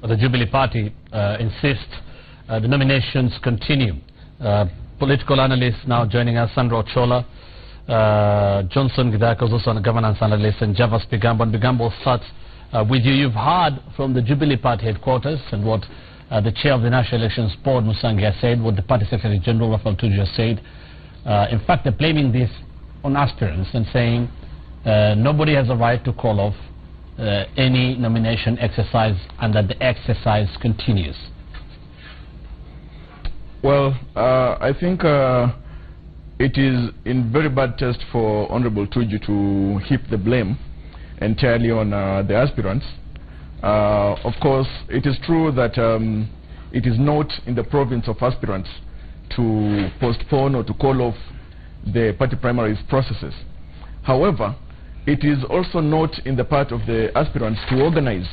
the Jubilee Party insists the nominations continue. Political analysts now joining us, Sandra Ochola, Johnson Gidaka is also a governance analyst, and Javas Bigambo. And Bigambo starts with you. You've heard from the Jubilee Party headquarters and what the chair of the National Elections Board, Musangi, has said, what the Party Secretary General, Rafael Tuju, has said. In fact, they're blaming this on aspirants and saying nobody has a right to call off any nomination exercise and that the exercise continues. Well, I think it is in very bad taste for Honorable Tuju to heap the blame entirely on the aspirants. Of course, it is true that it is not in the province of aspirants to postpone or to call off the party primaries processes. However, it is also not in the part of the aspirants to organize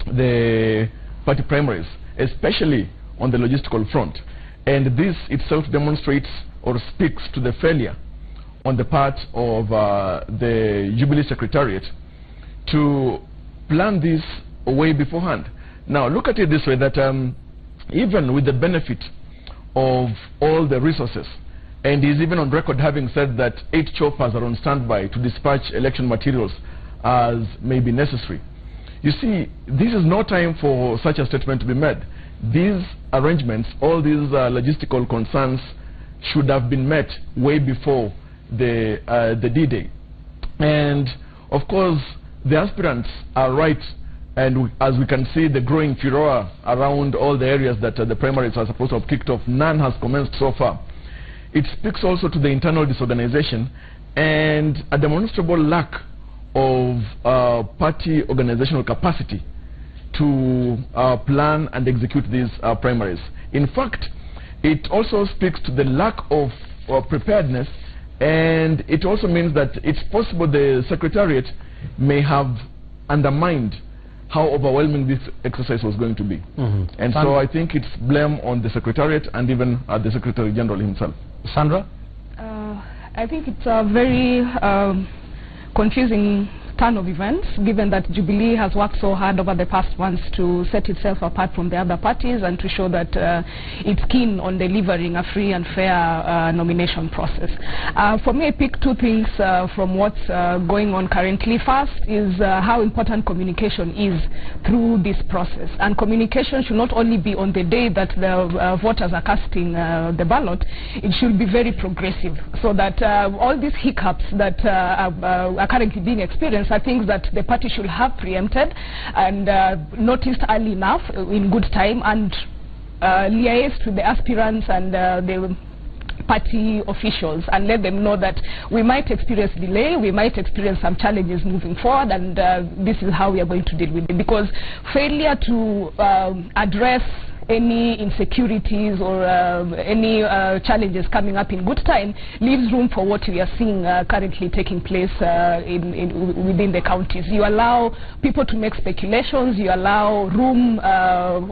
the party primaries, especially on the logistical front. And this itself demonstrates or speaks to the failure on the part of the Jubilee Secretariat to plan this way beforehand. Now, look at it this way, that even with the benefit of all the resources, and he's even on record having said that 8 choppers are on standby to dispatch election materials as may be necessary. You see, this is no time for such a statement to be made. These arrangements, all these logistical concerns should have been met way before the D-Day. And of course, the aspirants are right, and as we can see, the growing furor around all the areas that the primaries are supposed to have kicked off, none has commenced so far. It speaks also to the internal disorganization and a demonstrable lack of party organizational capacity to plan and execute these primaries. In fact, it also speaks to the lack of preparedness, and it also means that it's possible the Secretariat may have undermined how overwhelming this exercise was going to be. And so I think it's blame on the Secretariat and even the Secretary General himself. Sandra? I think it's a very confusing turn of events, given that Jubilee has worked so hard over the past months to set itself apart from the other parties and to show that it's keen on delivering a free and fair nomination process. For me, I pick 2 things from what's going on currently. First is how important communication is through this process. And communication should not only be on the day that the voters are casting the ballot, it should be very progressive, so that all these hiccups that are currently being experienced are things that the party should have preempted and noticed early enough in good time, and liaised with the aspirants and the party officials and let them know that we might experience delay, we might experience some challenges moving forward, and this is how we are going to deal with it. Because failure to address any insecurities or any challenges coming up in good time leaves room for what we are seeing currently taking place within the counties. You allow people to make speculations, you allow room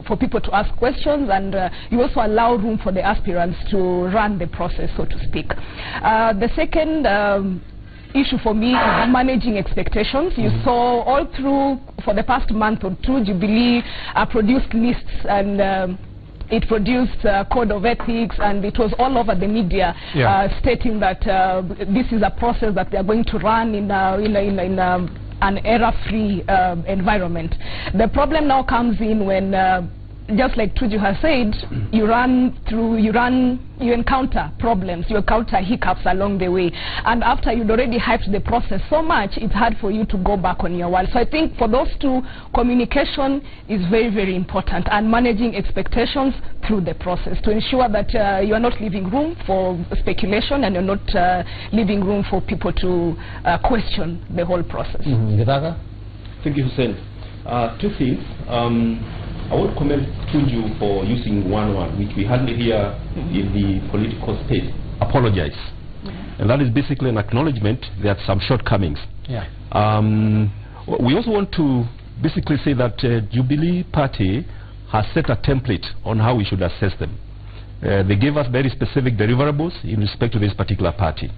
for people to ask questions, and you also allow room for the aspirants to run the process, so to speak. The second issue for me is managing expectations. You saw all through, for the past month or 2, Jubilee produced lists, and it produced a code of ethics, and it was all over the media, stating that this is a process that they are going to run in an error-free environment. The problem now comes in when just like Tuju has said, you encounter problems, you encounter hiccups along the way, and after you'd already hyped the process so much, it's hard for you to go back on your word. So I think for those 2, communication is very, very important, and managing expectations through the process to ensure that you are not leaving room for speculation, and you're not leaving room for people to question the whole process. Thank you, Hussein. 2 things. I want to commend Tuju for using one word, which we hardly hear in the political space: apologize. And that is basically an acknowledgement that some shortcomings. We also want to basically say that Jubilee Party has set a template on how we should assess them. They gave us very specific deliverables in respect to this particular party.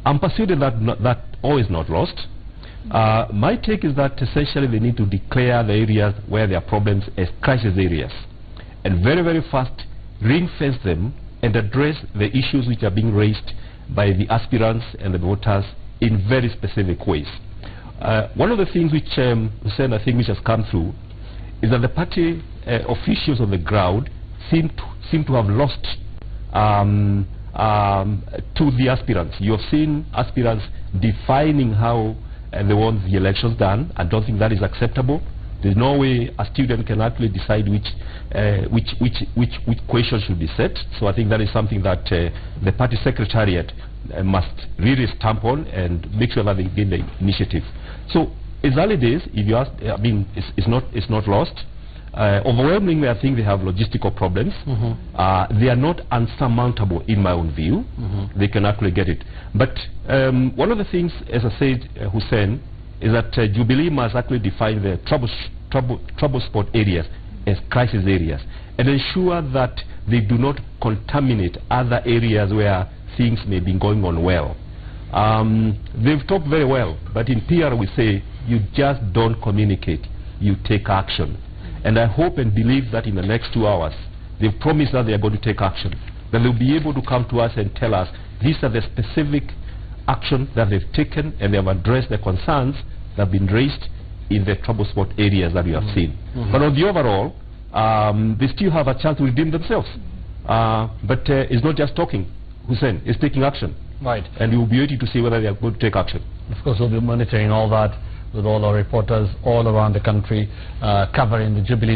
I'm persuaded that that all is not lost. My take is that essentially they need to declare the areas where there are problems as crisis areas, and very, very fast ring-fence them and address the issues which are being raised by the aspirants and the voters in very specific ways. One of the things which Hussein, I think, which has come through is that the party officials on the ground seem to have lost to the aspirants. You have seen aspirants defining how they want the elections done. I don't think that is acceptable. There's no way a student can actually decide which question should be set. So I think that is something that the party secretariat must really stamp on and make sure that they gain the initiative. So it's early days. If you ask, I mean, it's not lost. Overwhelmingly, I think they have logistical problems. They are not unsurmountable in my own view. They can actually get it. But one of the things, as I said, Hussein, is that Jubilee must actually define the trouble spot areas as crisis areas and ensure that they do not contaminate other areas where things may be going on well. They've talked very well, but in PR we say you just don't communicate, you take action. And I hope and believe that in the next 2 hours, they've promised that they are going to take action. That they'll be able to come to us and tell us these are the specific action that they've taken, and they have addressed the concerns that have been raised in the trouble spot areas that we have seen. But on the overall, they still have a chance to redeem themselves. But it's not just talking, Hussein, it's taking action. Right. And we will be waiting to see whether they are going to take action. Of course, we'll be monitoring all that with all our reporters all around the country covering the Jubilee.